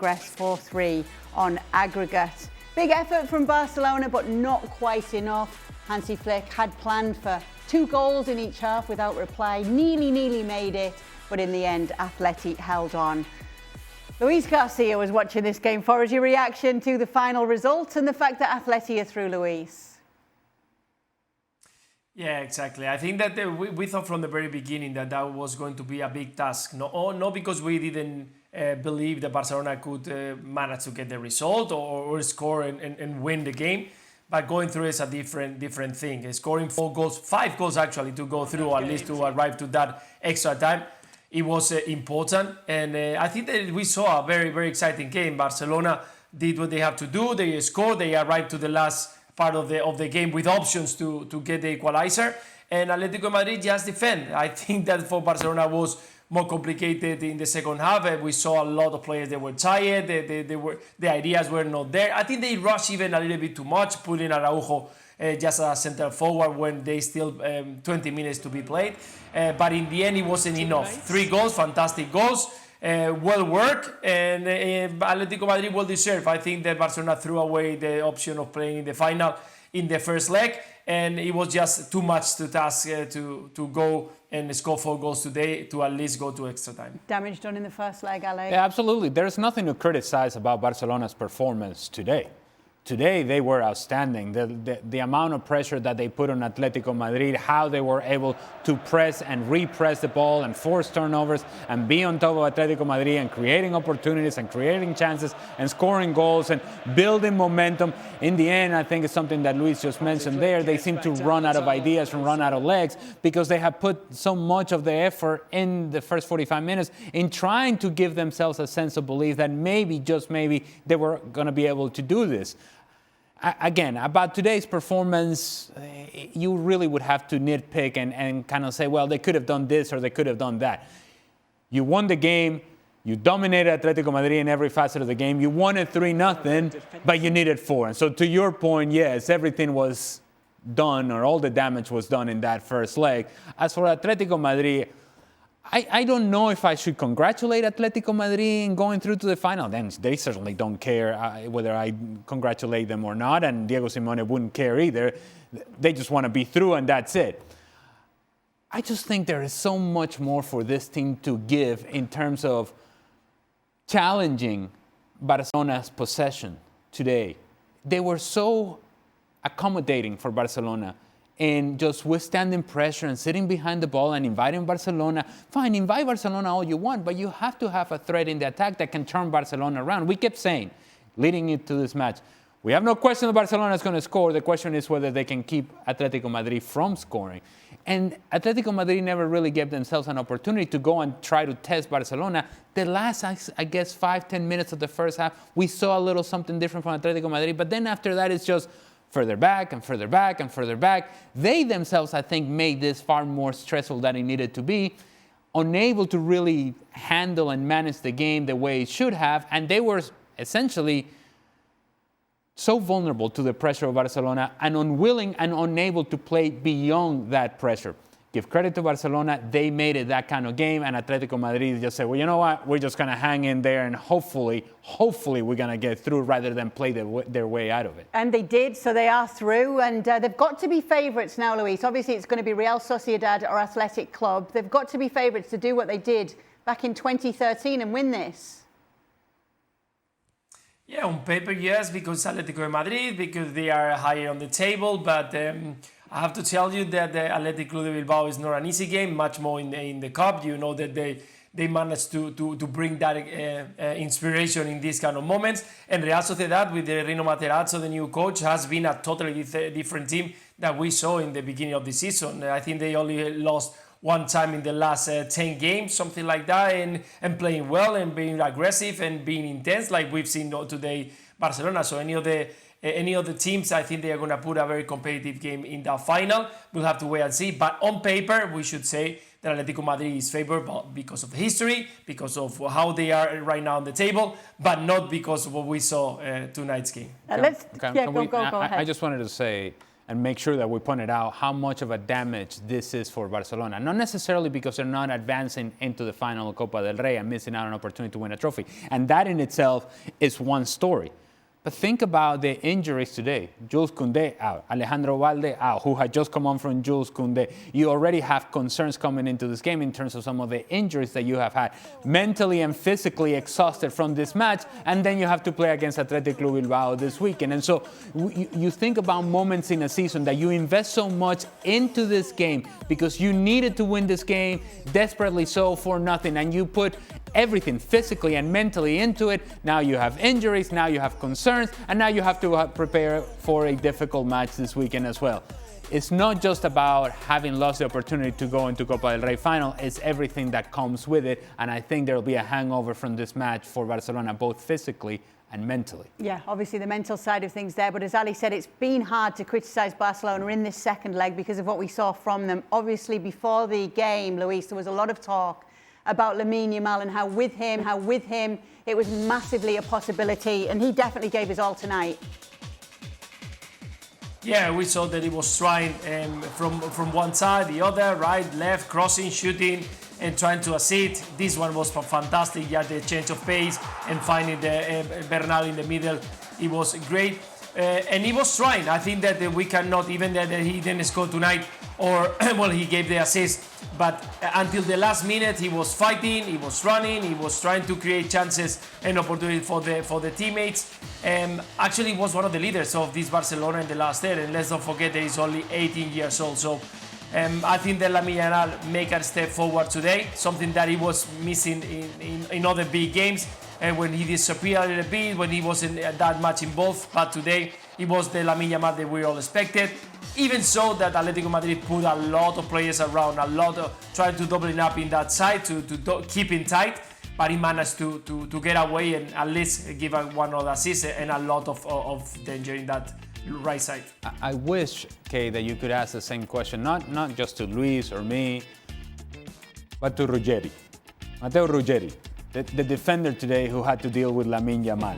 progress 4-3 on aggregate. Big effort from Barcelona, but not quite enough. Hansi Flick had planned for 2 goals in each half without reply. Nearly made it, but in the end, Atleti held on. Luis Garcia was watching this game. For your reaction to the final result and the fact that Atleti are through, Luis? Yeah, exactly. I think that we thought from the very beginning that was going to be a big task. Not because we didn't believe that Barcelona could manage to get the result or score and win the game, but going through is a different thing. Scoring 5 goals actually to go through, at least to arrive to that extra time. It was important, and I think that we saw a very exciting game. Barcelona did what they have to do. They scored. They arrived to the last part of the game with options to get the equalizer, and Atletico Madrid just defend. I think that for Barcelona was more complicated in the second half. We saw a lot of players that were tired. The ideas were not there. I think they rushed even a little bit too much, putting Araujo just as a center forward when they still 20 minutes to be played. But in the end, it wasn't enough. 3 goals, fantastic goals. Well worked, and Atletico Madrid well deserved. I think that Barcelona threw away the option of playing in the final in the first leg, and it was just too much to task to go and score 4 goals today to at least go to extra time. Damage done in the first leg, Ale. Yeah, absolutely. There's nothing to criticize about Barcelona's performance today. Today, they were outstanding. The amount of pressure that they put on Atletico Madrid, how they were able to press and repress the ball and force turnovers and be on top of Atletico Madrid and creating opportunities and creating chances and scoring goals and building momentum. In the end, I think it's something that Luis just mentioned there. They seem to run out of ideas and run out of legs because they have put so much of the effort in the first 45 minutes in trying to give themselves a sense of belief that maybe, just maybe, they were going to be able to do this. Again, about today's performance, you really would have to nitpick and kind of say, well, they could have done this or they could have done that. You won the game. You dominated Atletico Madrid in every facet of the game. You won it 3-0, but you needed 4. And so to your point, yes, everything was done or all the damage was done in that first leg. As for Atletico Madrid, I don't know if I should congratulate Atletico Madrid in going through to the final. Then they certainly don't care whether I congratulate them or not, and Diego Simeone wouldn't care either. They just want to be through, and that's it. I just think there is so much more for this team to give in terms of challenging Barcelona's possession today. They were so accommodating for Barcelona and just withstanding pressure and sitting behind the ball and inviting Barcelona. Fine, invite Barcelona all you want, but you have to have a threat in the attack that can turn Barcelona around. We kept saying, leading into this match, we have no question that Barcelona is going to score. The question is whether they can keep Atletico Madrid from scoring. And Atletico Madrid never really gave themselves an opportunity to go and try to test Barcelona. The last, I guess, 5-10 minutes of the first half, we saw a little something different from Atletico Madrid. But then after that, it's just further back and further back and further back. They themselves, I think, made this far more stressful than it needed to be, unable to really handle and manage the game the way it should have. And they were essentially so vulnerable to the pressure of Barcelona and unwilling and unable to play beyond that pressure. Give credit to Barcelona. They made it that kind of game, and Atletico Madrid just said, well, you know what? We're just going to hang in there, and hopefully we're going to get through rather than play their way out of it. And they did, so they are through, and they've got to be favourites now, Luis. Obviously, it's going to be Real Sociedad or Athletic Club. They've got to be favourites to do what they did back in 2013 and win this. Yeah, on paper, yes, because Atletico de Madrid, because they are higher on the table, but I have to tell you that the Athletic Club de Bilbao is not an easy game, much more in the cup. You know that they managed to bring that inspiration in these kind of moments. And Real Sociedad, with the Rino Materazzo, the new coach, has been a totally different team that we saw in the beginning of the season. I think they only lost one time in the last 10 games, something like that, and playing well and being aggressive and being intense like we've seen today Barcelona. So any of the teams, I think they are going to put a very competitive game in the final. We'll have to wait and see. But on paper, we should say that Atletico Madrid is favored because of the history, because of how they are right now on the table, but not because of what we saw tonight's game. Go ahead. I just wanted to say, and make sure that we pointed out how much of a damage this is for Barcelona. Not necessarily because they're not advancing into the final Copa del Rey and missing out on an opportunity to win a trophy. And that in itself is one story. But think about the injuries today. Jules Koundé out, Alejandro Valde out, who had just come on from Jules Koundé. You already have concerns coming into this game in terms of some of the injuries that you have had, mentally and physically exhausted from this match, and then you have to play against Atletico Bilbao this weekend. And so you think about moments in a season that you invest so much into this game because you needed to win this game, desperately so, for nothing, and you put everything physically and mentally into it. Now you have injuries, now you have concerns, and now you have to prepare for a difficult match this weekend as well. It's not just about having lost the opportunity to go into Copa del Rey final, it's everything that comes with it, and I think there will be a hangover from this match for Barcelona, both physically and mentally. Yeah, obviously the mental side of things there, but as Ali said, it's been hard to criticise Barcelona in this second leg because of what we saw from them. Obviously, before the game, Luis, there was a lot of talk about Lamine Yamal and how with him it was massively a possibility, and he definitely gave his all tonight. Yeah, we saw that he was trying from one side, the other, right, left, crossing, shooting, and trying to assist. This one was fantastic. Yeah, the change of pace and finding the Bernal in the middle, it was great. And he was trying. I think that we cannot, even that he didn't score tonight, or well, he gave the assist, but until the last minute he was fighting, he was running, he was trying to create chances and opportunity for the teammates. Actually was one of the leaders of this Barcelona in the last day, and let's not forget that he's only 18 years old. So I think that Lamine Yamal make a step forward today, something that he was missing in other big games. And when he disappeared a little bit, when he wasn't that much involved, but today it was the Lamine Yamal that we all expected. Even so, that Atletico Madrid put a lot of players around, a lot of trying to double it up in that side to keep it tight, but he managed to get away and at least give one other assist and a lot of danger in that right side. I wish, Kay, that you could ask the same question, not just to Luis or me, but to Ruggeri, Matteo Ruggeri, the defender today who had to deal with Lamine Yamal.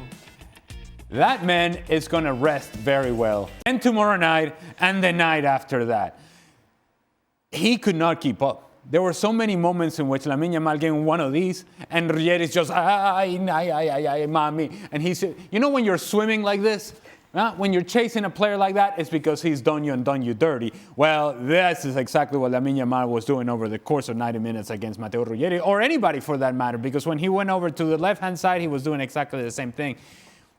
That man is going to rest very well. And tomorrow night and the night after that. He could not keep up. There were so many moments in which Lamine Yamal gave one of these and Ruggeri's just, ay, mami. And he said, you know when you're swimming like this? When you're chasing a player like that, it's because he's done you dirty. Well, this is exactly what Lamine Yamal was doing over the course of 90 minutes against Matteo Ruggeri, or anybody for that matter, because when he went over to the left-hand side, he was doing exactly the same thing.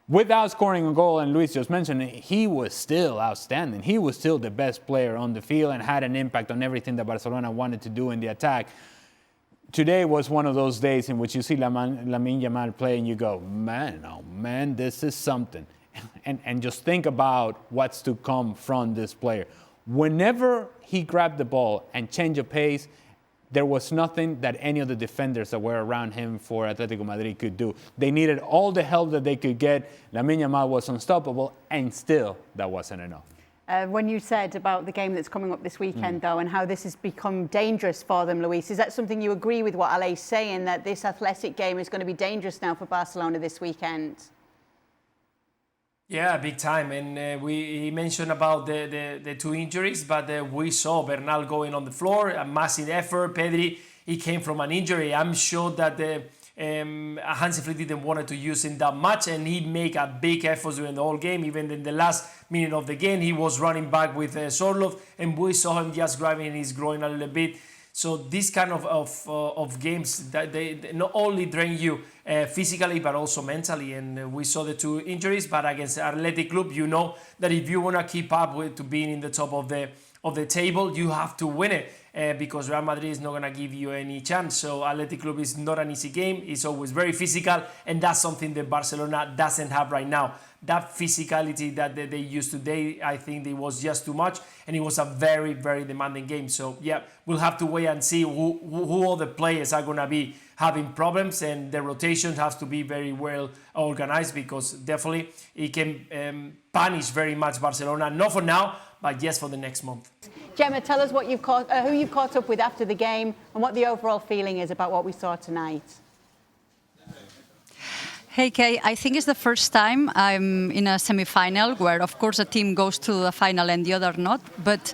Without scoring a goal, and Luis just mentioned it, he was still outstanding. He was still the best player on the field and had an impact on everything that Barcelona wanted to do in the attack. Today was one of those days in which you see Lamine Yamal play and you go, man, oh man, this is something. And just think about what's to come from this player. Whenever he grabbed the ball and changed of pace, there was nothing that any of the defenders that were around him for Atletico Madrid could do. They needed all the help that they could get. Lamine Yamal was unstoppable, and still that wasn't enough. When you said about the game that's coming up this weekend, though, and how this has become dangerous for them, Luis, is that something you agree with what Alain's saying, that this Athletic game is going to be dangerous now for Barcelona this weekend? Yeah, big time. And he mentioned about the two injuries, but we saw Bernal going on the floor, a massive effort. Pedri, he came from an injury. I'm sure that Hansi Flick didn't want to use him that much, and he made a big effort during the whole game. Even in the last minute of the game, he was running back with Sorloth, and we saw him just grabbing his groin a little bit. So this kind of games, that they not only drain you physically but also mentally, and we saw the two injuries. But against Athletic Club, you know that if you want to keep up to being in the top of the table, you have to win it because Real Madrid is not going to give you any chance. So Athletic Club is not an easy game. It's always very physical, and that's something that Barcelona doesn't have right now. That physicality that they used today, I think it was just too much, and it was a very, very demanding game. So yeah, we'll have to wait and see who all the players are going to be having problems, and the rotation has to be very well organized, because definitely it can punish very much Barcelona, not for now, but yes for the next month. Gemma, tell us what who you've caught up with after the game and what the overall feeling is about what we saw tonight. Hey Kay, I think it's the first time I'm in a semi-final where, of course, a team goes to the final and the other not. But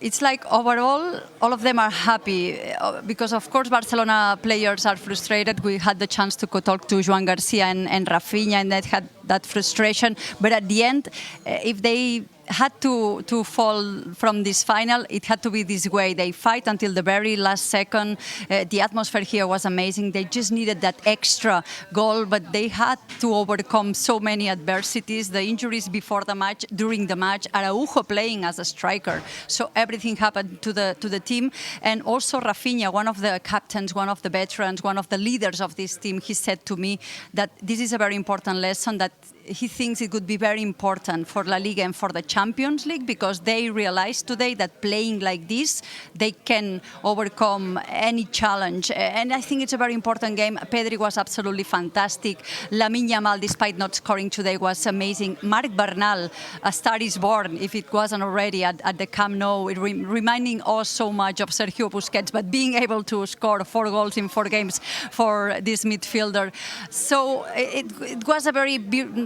it's like overall, all of them are happy because, of course, Barcelona players are frustrated. We had the chance to talk to Joan Garcia and Rafinha, and that had that frustration. But at the end, if they had to fall from this final, it had to be this way. They fight until the very last second. The atmosphere here was amazing. They just needed that extra goal, but they had to overcome so many adversities, the injuries before the match, during the match, Araujo playing as a striker. So everything happened to the team. And also Rafinha, one of the captains, one of the veterans, one of the leaders of this team, he said to me that this is a very important lesson, that he thinks it would be very important for La Liga and for the Champions League, because they realized today that playing like this, they can overcome any challenge. And I think it's a very important game. Pedri was absolutely fantastic. Lamine Yamal, despite not scoring today, was amazing. Marc Bernal, a star is born, if it wasn't already at the Camp Nou, reminding us so much of Sergio Busquets, but being able to score 4 goals in 4 games for this midfielder. So it was a very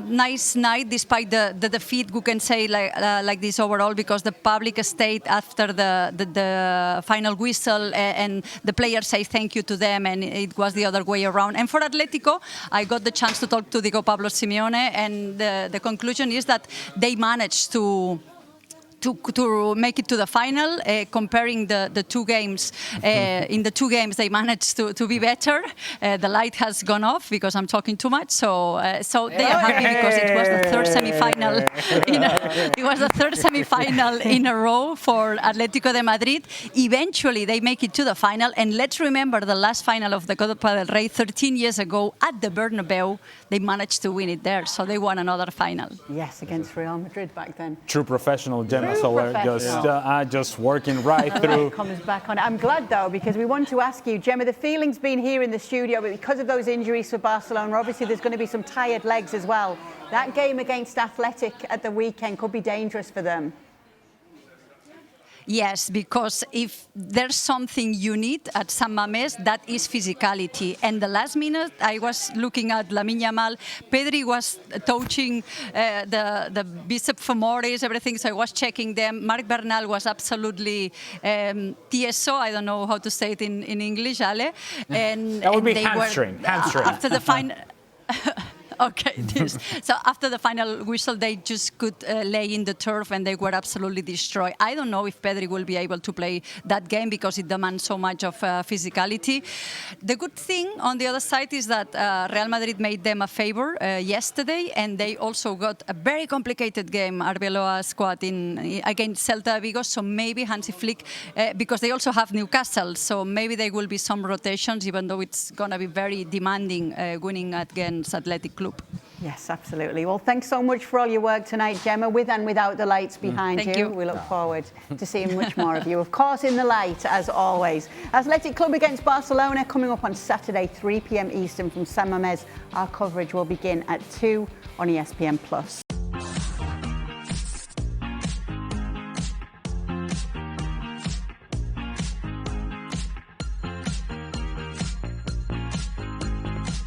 nice night, despite the defeat, we can say like this overall, because the public stayed after the final whistle and the players say thank you to them, and it was the other way around. And for Atletico, I got the chance to talk to Diego Pablo Simeone, and the conclusion is that they managed to make it to the final, comparing the 2 games. In the 2 games, they managed to be better. The light has gone off because I'm talking too much. So they are happy because it was the 3rd semi-final. It was the 3rd semi-final in a row for Atletico de Madrid. Eventually, they make it to the final. And let's remember the last final of the Copa del Rey 13 years ago at the Bernabeu. They managed to win it there. So they won another final. Yes, against Real Madrid back then. True professional, Gemma Soler, just working right through. Comes back on. I'm glad though, because we want to ask you, Gemma, the feeling's been here in the studio, but because of those injuries for Barcelona, obviously there's going to be some tired legs as well. That game against Athletic at the weekend could be dangerous for them. Yes, because if there's something you need at San Mamés, that is physicality. And the last minute, I was looking at Lamine Yamal. Pedri was touching the bicep femoris, everything, so I was checking them. Marc Bernal was absolutely tieso. I don't know how to say it in English, Ale. And, that would be they hamstring. After the final... Okay, so after the final whistle, they just could lay in the turf and they were absolutely destroyed. I don't know if Pedri will be able to play that game because it demands so much of physicality. The good thing on the other side is that Real Madrid made them a favor yesterday, and they also got a very complicated game, Arbeloa squad, against Celta Vigo, so maybe Hansi Flick, because they also have Newcastle, so maybe there will be some rotations, even though it's going to be very demanding winning against Athletic Club. Yes, absolutely. Well, thanks so much for all your work tonight, Gemma, with and without the lights behind Thank you. We look forward to seeing much more of you. Of course, in the light, as always. Athletic Club against Barcelona coming up on Saturday, 3 p.m. Eastern from San Mamés. Our coverage will begin at 2 on ESPN+.